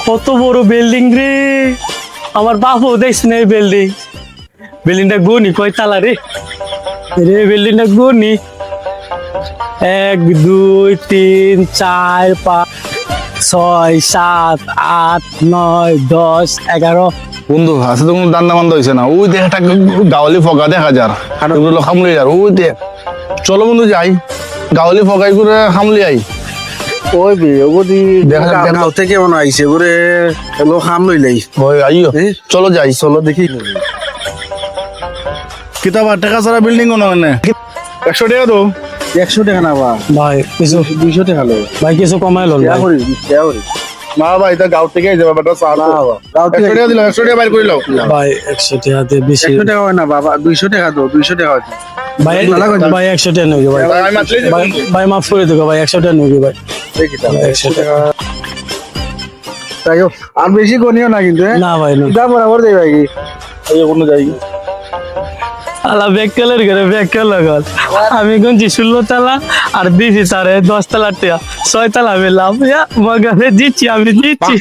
কত বড় বিল্ডিং রে, আমার বাপও দেখছে না এই বিল্ডিংটা গুনি কয় তালা রে, রে বিল্ডিংটা গুনি 1 2 3 4 5 6 7 8 9 10 11। বন্ধু আছে তো কোনো দান্দা বান্দা হয়েছে না, ওই দেখ একটা গাওয়ালি ফকা দেখা যার ওগুলো খামলি যার ওই দেখ। চলো বন্ধু যাই গাওয়ালি ফকাই করে খামলি আই। ওই বে ওদি দেখা যাক গাঁও থেকে মনে আইছে ওরে এলো খাম লইলাই। ওই আইও চলো যাই। চলো দেখি কিতাব টাকা ছাড়া বিল্ডিং কোনো মানে 100 টাকা তো 100 টাকা না বা ভাই কিছু 200 টাকা লো ভাই কিছু কমাই লন দেয়া ভাই। করি দেয়া করি না ভাই তা গাঁও থেকে যাবে বেটা সার না বাবা গাঁও 100 থেকে টাকা দিলাম 100 টাকা বাইর করিলাও। ভাই 100 টাকা দিয়ে বেশি 100 টাকা হয় না বাবা 200 টাকা দাও 200 টাকা হয় ভাই। ভাই 100 টাকা নেই ভাই, আমি মাত্রই ভাই ভাই মাফ করে দেবো ভাই, 100 টাকা নেই ভাই। দেখি তাহলে 100 টাকা তাই হোক, আর বেশি গনিও না কিন্তু না ভাই না। দাম বরাবর দেই ভাই আইও কোনো যাই। আলা ব্যাগ কালার করে ব্যাগ কালার গল আমি গুনছি 16 তালা আর দিছি তারে 10 তালা টিয়া 6 তালা পেলাম, মগানে দিচ্ছি আমি দিচ্ছি।